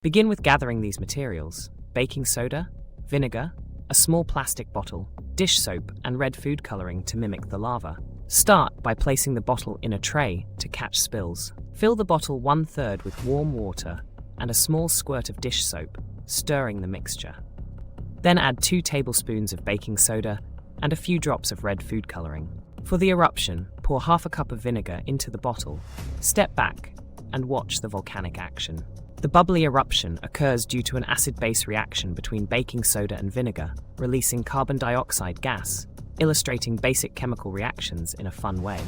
Begin with gathering these materials: baking soda, vinegar, a small plastic bottle, dish soap, and red food coloring to mimic the lava. Start by placing the bottle in a tray to catch spills. Fill the bottle 1/3 with warm water and a small squirt of dish soap, stirring the mixture. Then add 2 tablespoons of baking soda and a few drops of red food coloring. For the eruption, pour half a cup of vinegar into the bottle, step back, and watch the volcanic action. The bubbly eruption occurs due to an acid-base reaction between baking soda and vinegar, releasing carbon dioxide gas, illustrating basic chemical reactions in a fun way.